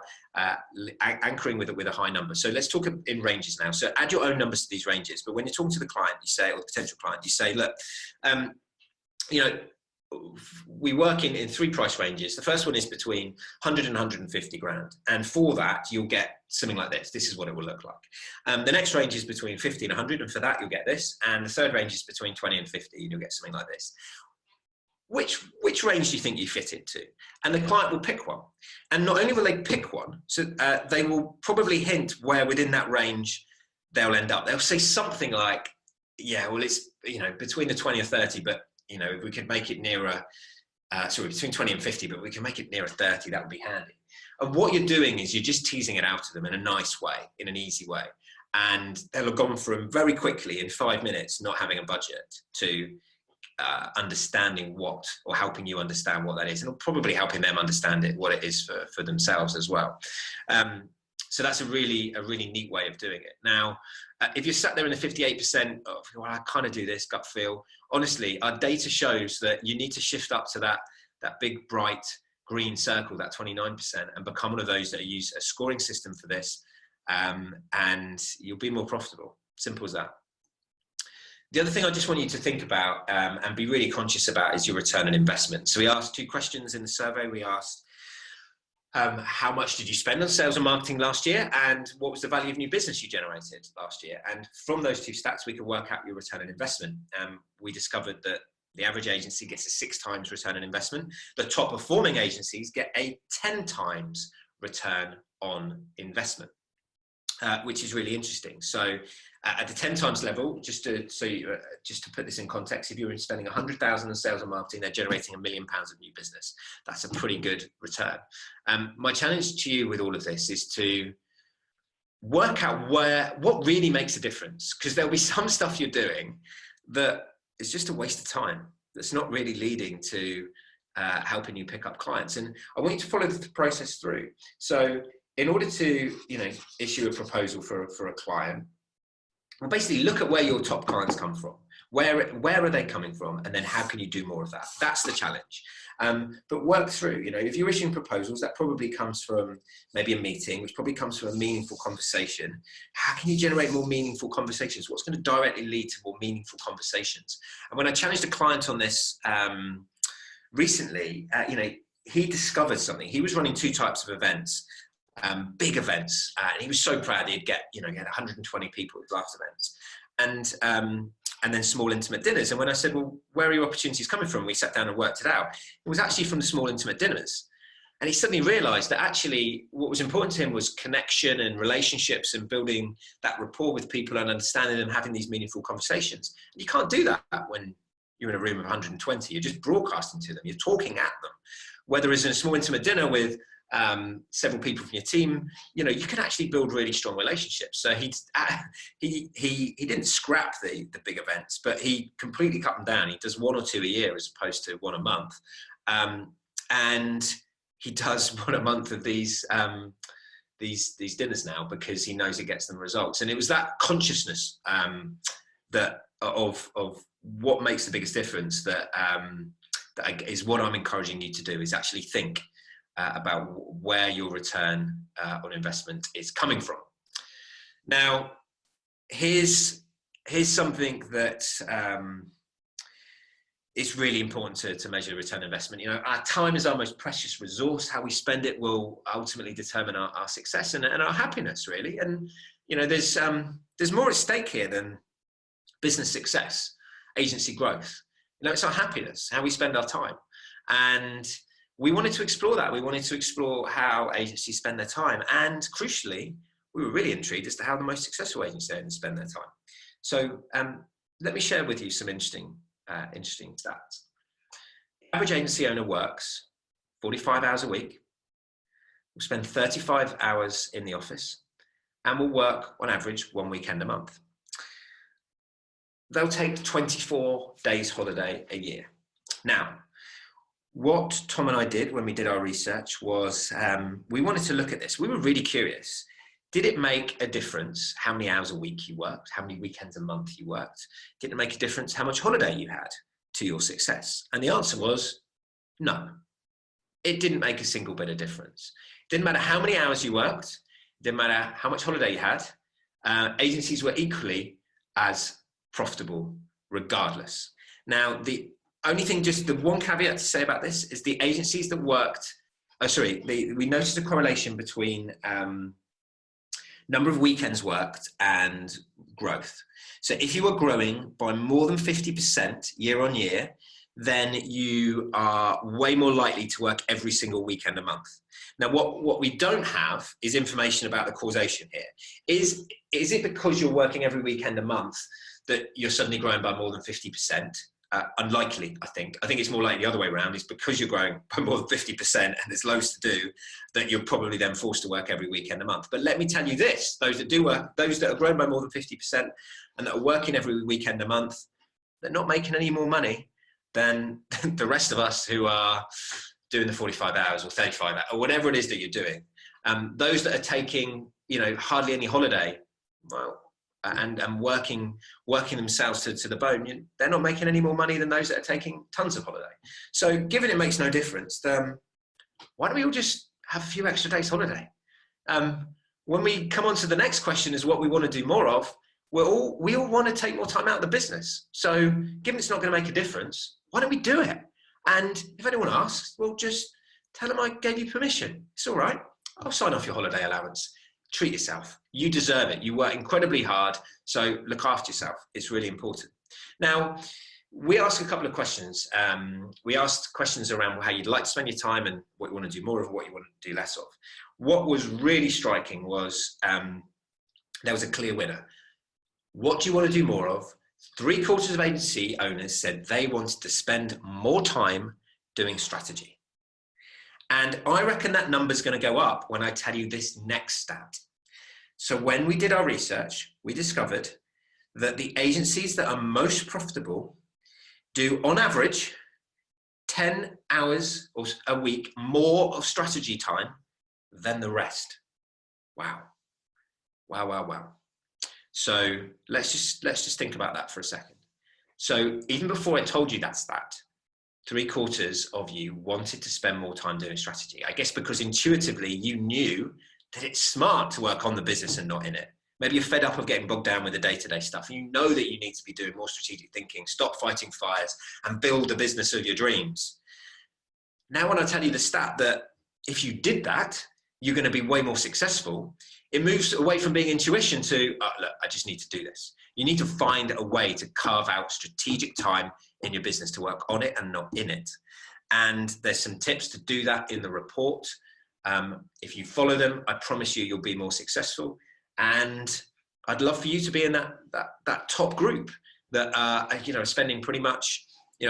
anchoring with a high number. So let's talk in ranges now. So add your own numbers to these ranges. But when you're talking to the client, you say, or the potential client, you say, look, you know, we work in 3 price ranges. The first one is between 100 and 150 grand. And for that, you'll get something like this. This is what it will look like. The next range is between 50 and 100. And for that, you'll get this. And the third range is between 20 and 50. And you'll get something like this. Which range do you think you fit into? And the client will pick one. And not only will they pick one, so they will probably hint where within that range they'll end up. They'll say something like, yeah, well, it's, you know, between the 20 or 30, but, you know, if we could make it nearer, sorry, between 20 and 50, but we can make it nearer 30, that would be handy. And what you're doing is you're just teasing it out to them in a nice way, in an easy way. And they'll have gone from very quickly in 5 minutes, not having a budget, to understanding what, or helping you understand what that is, and probably helping them understand it, what it is for themselves as well. So that's a really neat way of doing it. Now, if you're sat there in the 58% of, well, I kind of do this, gut feel, honestly, our data shows that you need to shift up to that big, bright green circle, that 29%, and become one of those that use a scoring system for this, and you'll be more profitable. Simple as that. The other thing I just want you to think about and be really conscious about is your return on investment. So we asked 2 questions in the survey. We asked, how much did you spend on sales and marketing last year, and what was the value of new business you generated last year? And from those 2 stats, we could work out your return on investment. We discovered that the average agency gets a 6 times return on investment. The top performing agencies get a 10 times return on investment, which is really interesting. So at the 10 times level, just to put this in context, if you're spending 100,000 on sales and marketing, they're generating £1 million of new business. That's a pretty good return. My challenge to you with all of this is to work out what really makes a difference, because there'll be some stuff you're doing that is just a waste of time. That's not really leading to helping you pick up clients. And I want you to follow the process through. So in order to, you know, issue a proposal for a client, well, basically look at where your top clients come from. Where are they coming from? And then how can you do more of that? That's the challenge. But work through, you know, if you're issuing proposals, that probably comes from maybe a meeting, which probably comes from a meaningful conversation. How can you generate more meaningful conversations? What's going to directly lead to more meaningful conversations? And when I challenged a client on this recently, you know, he discovered something. He was running 2 types of events. Big events, and he was so proud. He'd get, you know, he had 120 people at last events, and then small intimate dinners. And when I said, well, where are your opportunities coming from? We sat down and worked it out. It was actually from the small intimate dinners. And he suddenly realized that actually what was important to him was connection and relationships and building that rapport with people and understanding them, having these meaningful conversations. And you can't do that when you're in a room of 120. You're just broadcasting to them. You're talking at them. Whether it's in a small intimate dinner with several people from your team, you know, you can actually build really strong relationships. So he didn't scrap the big events, but he completely cut them down. He does 1 or 2 a year as opposed to 1 a month, and he does 1 a month of these dinners now because he knows it gets them results. And it was that consciousness that of what makes the biggest difference that is what I'm encouraging you to do, is actually think about where your return on investment is coming from. Now, here's something that is really important to measure return on investment. You know, our time is our most precious resource. How we spend it will ultimately determine our success and our happiness, really. And you know, there's more at stake here than business success, agency growth. You know, it's our happiness, how we spend our time. And we wanted to explore that. We wanted to explore how agencies spend their time. And crucially, we were really intrigued as to how the most successful agencies spend their time. So let me share with you some interesting stats. The average agency owner works 45 hours a week, will spend 35 hours in the office, and will work on average 1 weekend a month. They'll take 24 days holiday a year. Now, what Tom and I did when we did our research was we wanted to look at this. We were really curious. Did it make a difference how many hours a week you worked, how many weekends a month you worked? Did it make a difference how much holiday you had to your success? And the answer was no. It didn't make a single bit of difference. It didn't matter how many hours you worked. It didn't matter how much holiday you had. Agencies were equally as profitable regardless. Now, the only thing, just the one caveat to say about this is the agencies that worked, we noticed a correlation between number of weekends worked and growth. So if you were growing by more than 50% year on year, then you are way more likely to work every single weekend a month. Now, what we don't have is information about the causation here. Is it because you're working every weekend a month that you're suddenly growing by more than 50%? Unlikely, I think. I think it's more likely the other way around. It's because you're growing by more than 50% and there's loads to do that you're probably then forced to work every weekend a month. But let me tell you this, those that do work, those that are growing by more than 50% and that are working every weekend a month, they're not making any more money than the rest of us who are doing the 45 hours or 35 hours or whatever it is that you're doing. Those that are taking, hardly any holiday, well, and working themselves to the bone, they're not making any more money than those that are taking tons of holiday. So given it makes no difference, why don't we all just have a few extra days holiday? When we come on to the next question is what we want to do more of, we all want to take more time out of the business. So given it's not going to make a difference, why don't we do it? And if anyone asks, well, just tell them I gave you permission. It's all right. I'll sign off your holiday allowance. Treat yourself. You deserve it. You work incredibly hard, so look after yourself. It's really important. Now, we asked a couple of questions. We asked questions around how you'd like to spend your time and what you want to do more of, what you want to do less of. What was really striking was there was a clear winner. What do you want to do more of? 3/4 of agency owners said they wanted to spend more time doing strategy. And I reckon that number's going to go up when I tell you this next stat. So when we did our research, we discovered that the agencies that are most profitable do, on average, 10 hours a week more of strategy time than the rest. Wow. Wow, wow, wow. So let's just think about that for a second. So even before I told you that stat, 3/4 of you wanted to spend more time doing strategy. I guess because intuitively you knew that it's smart to work on the business and not in it. Maybe you're fed up of getting bogged down with the day-to-day stuff. You know that you need to be doing more strategic thinking, stop fighting fires, and build the business of your dreams. Now, when I tell you the stat that if you did that, you're going to be way more successful, it moves away from being intuition to, oh, look, I just need to do this. You need to find a way to carve out strategic time in your business to work on it and not in it. And there's some tips to do that in the report. If you follow them, I promise you, you'll be more successful. And I'd love for you to be in that top group that are spending pretty much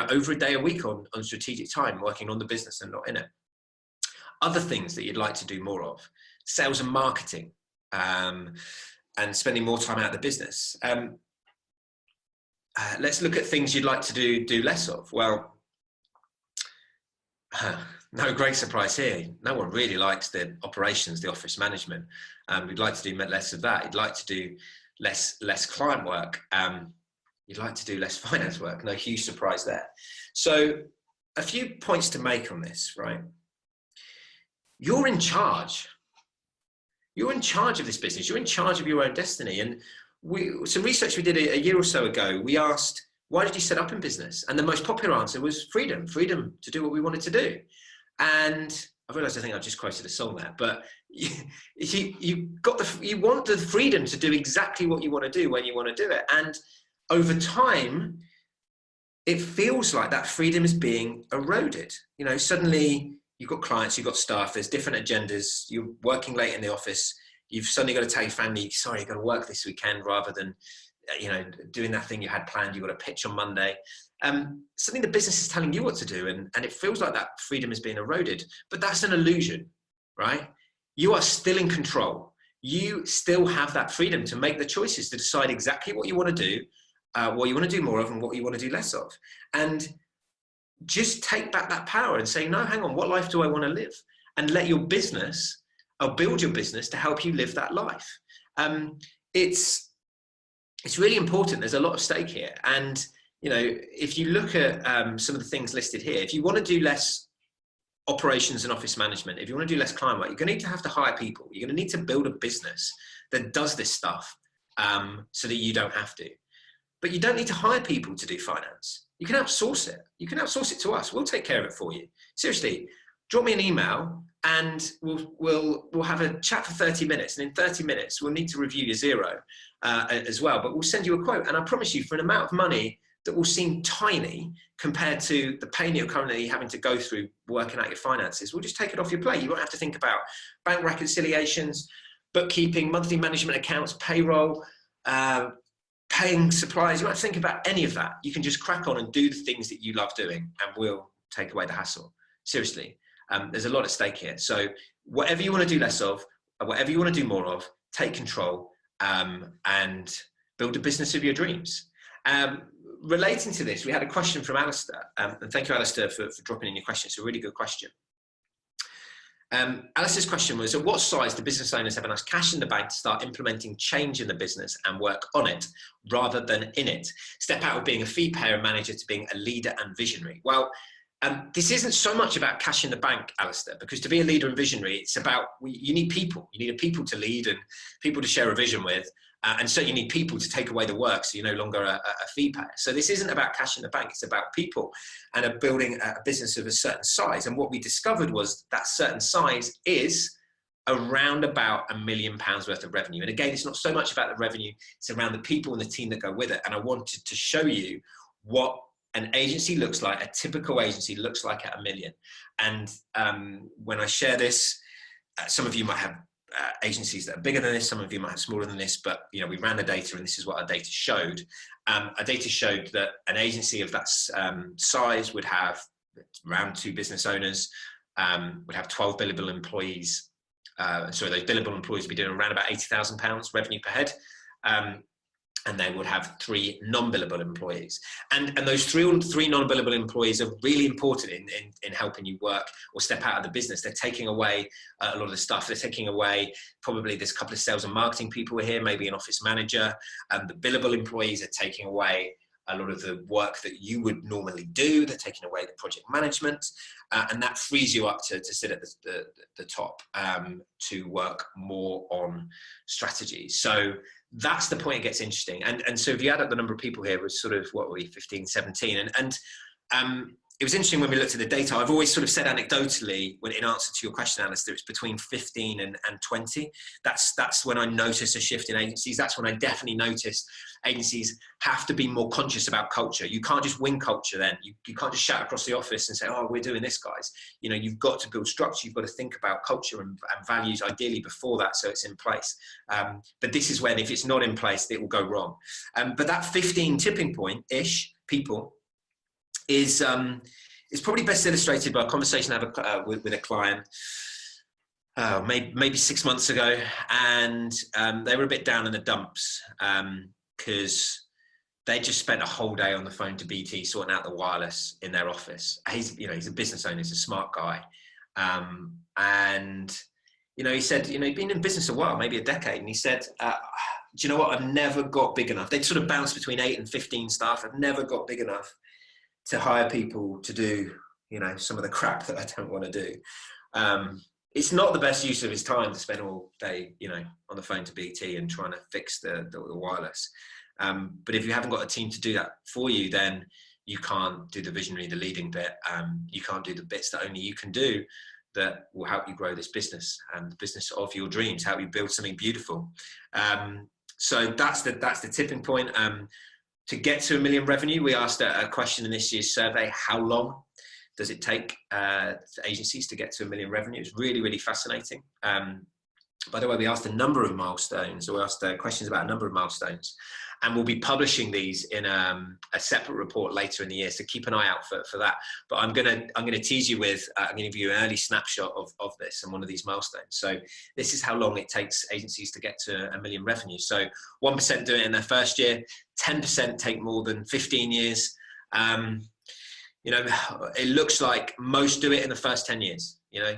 over a day a week on strategic time, working on the business and not in it. Other things that you'd like to do more of: sales and marketing, and spending more time out of the business. Let's look at things you'd like to do less of. Well, no great surprise here. No one really likes the operations, the office management. You'd like to do less of that. You'd like to do less client work. You'd like to do less finance work. No huge surprise there. So a few points to make on this, right? You're in charge. You're in charge of this business. You're in charge of your own destiny. And some research we did a year or so ago, we asked, why did you set up in business? And the most popular answer was freedom to do what we wanted to do. And I realized I think I just quoted a song there, but you want the freedom to do exactly what you want to do when you want to do it. And over time, it feels like that freedom is being eroded. Suddenly you've got clients, you've got staff, there's different agendas, you're working late in the office, you've suddenly got to tell your family, sorry, you've got to work this weekend, rather than doing that thing you had planned, you've got to pitch on Monday. Suddenly the business is telling you what to do, and it feels like that freedom is being eroded. But that's an illusion, right? You are still in control. You still have that freedom to make the choices, to decide exactly what you want to do, what you want to do more of, and what you want to do less of. And just take back that power and say, no, hang on, what life do I want to live? And let your business, or build your business to help you live that life. It's really important. There's a lot of stake here. And, you know, if you look at some of the things listed here, if you want to do less operations and office management, if you want to do less client work, you're going to have to hire people. You're going to need to build a business that does this stuff so that you don't have to. But you don't need to hire people to do finance. You can outsource it. You can outsource it to us. We'll take care of it for you. Seriously, drop me an email and we'll have a chat for 30 minutes. And in 30 minutes, we'll need to review your zero as well. But we'll send you a quote. And I promise you, for an amount of money that will seem tiny compared to the pain you're currently having to go through working out your finances, we'll just take it off your plate. You won't have to think about bank reconciliations, bookkeeping, monthly management accounts, payroll, paying suppliers. You won't have to think about any of that. You can just crack on and do the things that you love doing, and we'll take away the hassle. Seriously, there's a lot at stake here. So whatever you want to do less of, whatever you want to do more of, take control and build a business of your dreams. Relating to this, we had a question from Alistair, and thank you, Alistair, for dropping in your question. It's a really good question. Alice's question was, at what size do business owners have enough cash in the bank to start implementing change in the business and work on it rather than in it? Step out of being a fee payer and manager to being a leader and visionary. Well, this isn't so much about cash in the bank, Alistair, because to be a leader and visionary, it's about, you need people. You need people to lead and people to share a vision with. And so you need people to take away the work, so you're no longer a fee payer. So this isn't about cash in the bank, it's about people and building a business of a certain size. And what we discovered was that certain size is around about £1 million worth of revenue. And again, it's not so much about the revenue, it's around the people and the team that go with it. And I wanted to show you what an agency looks like, a typical agency looks like at $1 million. And when I share this, some of you might have agencies that are bigger than this, some of you might have smaller than this, but you know, we ran the data and this is what our data showed. Our data showed that an agency of that size would have around 2 business owners, would have 12 billable employees. So those billable employees would be doing around about £80,000 revenue per head. And they would have 3 non-billable employees. And those three non-billable employees are really important in helping you work or step out of the business. They're taking away a lot of the stuff. They're taking away, probably there's a couple of sales and marketing people here, maybe an office manager. The billable employees are taking away a lot of the work that you would normally do. They're taking away the project management. And that frees you up to sit at the top to work more on strategy. So that's the point it gets interesting. And so if you add up the number of people here, was sort of, what were we, 15, 17. And it was interesting when we looked at the data. I've always sort of said anecdotally, when in answer to your question, Alistair, it's between 15 and 20. That's when I notice a shift in agencies. That's when I definitely noticed agencies have to be more conscious about culture. You can't just wing culture then. You can't just shout across the office and say, oh, we're doing this, guys. You know, you've got to build structure. You've got to think about culture and values ideally before that, so it's in place. But this is when, if it's not in place, it will go wrong. But that 15 tipping point-ish people is probably best illustrated by a conversation I have with a client maybe 6 months ago, and they were a bit down in the dumps because they just spent a whole day on the phone to BT sorting out the wireless in their office. He's a business owner, he's a smart guy, and he said, he'd been in business a while, maybe a decade, and he said, do you know what? I've never got big enough. They'd sort of bounced between 8 and 15 staff. I've never got big enough to hire people to do, some of the crap that I don't want to do. It's not the best use of his time to spend all day, on the phone to BT and trying to fix the wireless. But if you haven't got a team to do that for you, then you can't do the visionary, the leading bit. You can't do the bits that only you can do that will help you grow this business and the business of your dreams, help you build something beautiful. So that's the tipping point. To get to $1 million revenue, we asked a question in this year's survey: how long does it take agencies to get to $1 million revenue? It's really, really fascinating. By the way, we asked a number of milestones, or we asked questions about a number of milestones, and we'll be publishing these in a separate report later in the year. So keep an eye out for that. But I'm gonna tease you with, I'm gonna give you an early snapshot of this and one of these milestones. So this is how long it takes agencies to get to $1 million revenue. So 1% do it in their first year, 10% take more than 15 years. you know, it looks like most do it in the first 10 years, you know.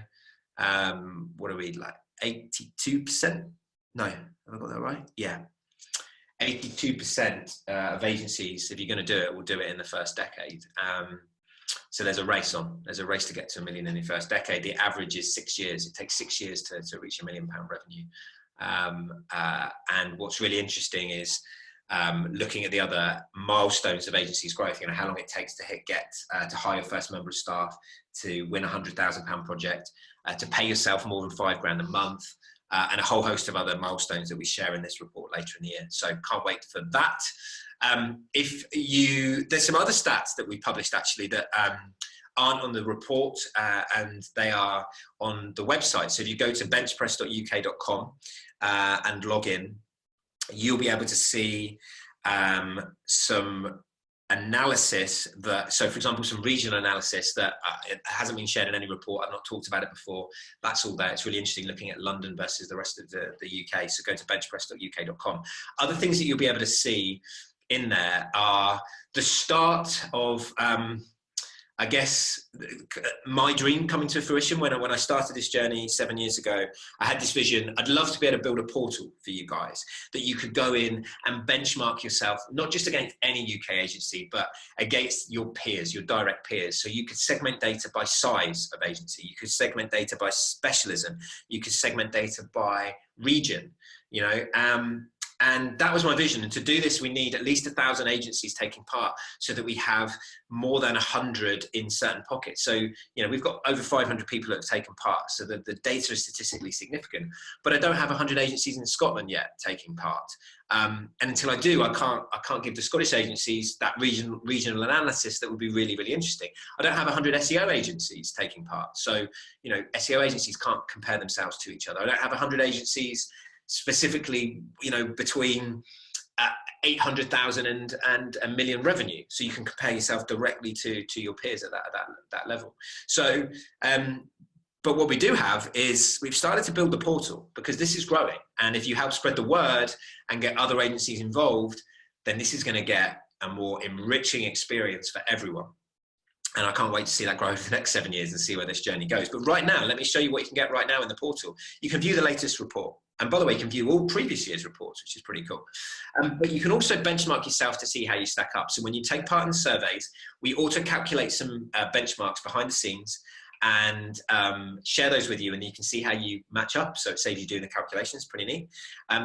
What are we, like 82%? No, have I got that right? Yeah. 82% of agencies, if you're going to do it, will do it in the first decade. So there's a race on. There's a race to get to $1 million in the first decade. The average is 6 years. It takes 6 years to reach £1 million revenue. And what's really interesting is looking at the other milestones of agencies growth, you know, how long it takes to to hire your first member of staff, to win a £100,000 project, to pay yourself more than £5,000 a month, and a whole host of other milestones that we share in this report later in the year. So can't wait for that. There's some other stats that we published actually that aren't on the report, and they are on the website. So if you go to benchpress.uk.com and log in, you'll be able to see some analysis so for example, some regional analysis that it hasn't been shared in any report. I've not talked about it before. That's all there. It's really interesting looking at London versus the rest of the UK. So go to benchpress.uk.com. Other things that you'll be able to see in there are the start of I guess my dream coming to fruition. When I started this journey 7 years ago, I had this vision. I'd love to be able to build a portal for you guys that you could go in and benchmark yourself, not just against any UK agency, but against your peers, your direct peers. So you could segment data by size of agency. You could segment data by specialism. You could segment data by region, you know. And that was my vision. And to do this, we need at least 1,000 agencies taking part so that we have more than 100 in certain pockets. So, you know, we've got over 500 people that have taken part. So the data is statistically significant. But I don't have 100 agencies in Scotland yet taking part. And until I do, I can't give the Scottish agencies that regional analysis that would be really, really interesting. I don't have 100 SEO agencies taking part. So, you know, SEO agencies can't compare themselves to each other. I don't have 100 agencies specifically, you know, between 800,000 and $1 million revenue. So you can compare yourself directly to your peers at that level. So, but what we do have is we've started to build the portal because this is growing. And if you help spread the word and get other agencies involved, then this is going to get a more enriching experience for everyone. And I can't wait to see that grow over the next 7 years and see where this journey goes. But right now, let me show you what you can get right now in the portal. You can view the latest report. And by the way, you can view all previous year's reports, which is pretty cool. But you can also benchmark yourself to see how you stack up. So when you take part in the surveys, we auto-calculate some benchmarks behind the scenes and share those with you, and you can see how you match up. So it saves you doing the calculations, pretty neat.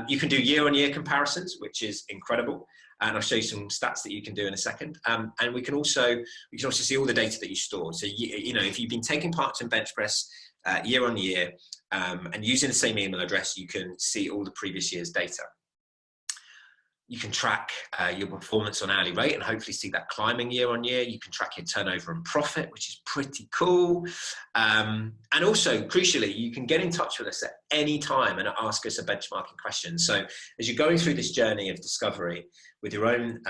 You can do year-on-year comparisons, which is incredible. And I'll show you some stats that you can do in a second. And we can also see all the data that you stored. So, you know, if you've been taking part in BenchPress year on year and using the same email address, you can see all the previous year's data. You can track your performance on hourly rate and hopefully see that climbing year on year. You can track your turnover and profit, which is pretty cool. And also, crucially, you can get in touch with us at any time and ask us a benchmarking question. So as you're going through this journey of discovery with your own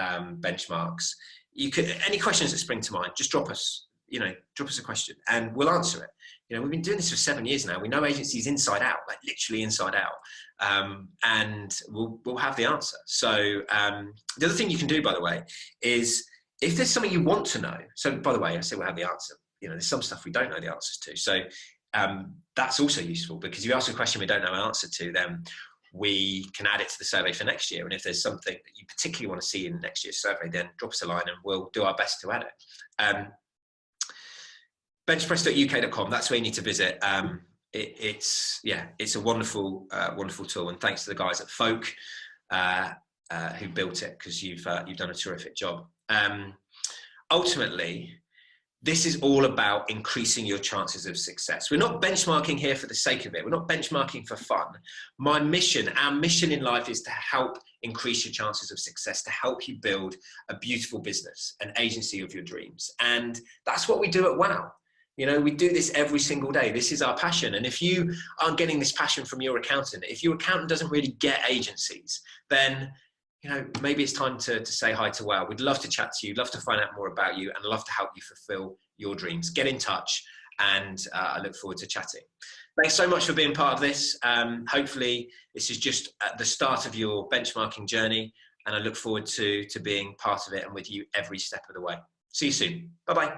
benchmarks, you could, any questions that spring to mind, just drop us a question and we'll answer it. You know, we've been doing this for 7 years now. We know agencies inside out, like literally inside out, and we'll have the answer. So the other thing you can do, by the way, is if there's something you want to know. So by the way, I say we'll have the answer. You know, there's some stuff we don't know the answers to. So that's also useful because if you ask a question we don't know an answer to, then we can add it to the survey for next year. And if there's something that you particularly want to see in next year's survey, then drop us a line and we'll do our best to add it. BenchPress.uk.com, that's where you need to visit. It's a wonderful tool, and thanks to the guys at Folk who built it, because you've done a terrific job. Ultimately, this is all about increasing your chances of success. We're not benchmarking here for the sake of it. We're not benchmarking for fun. Our mission in life is to help increase your chances of success, to help you build a beautiful business, an agency of your dreams. And that's what we do at WOW. You know, we do this every single day. This is our passion. And if you aren't getting this passion from your accountant, if your accountant doesn't really get agencies, then, you know, maybe it's time to say hi to WOW. We'd love to chat to you, love to find out more about you, and love to help you fulfill your dreams. Get in touch, and I look forward to chatting. Thanks so much for being part of this. Hopefully, this is just at the start of your benchmarking journey, and I look forward to being part of it and with you every step of the way. See you soon. Bye-bye.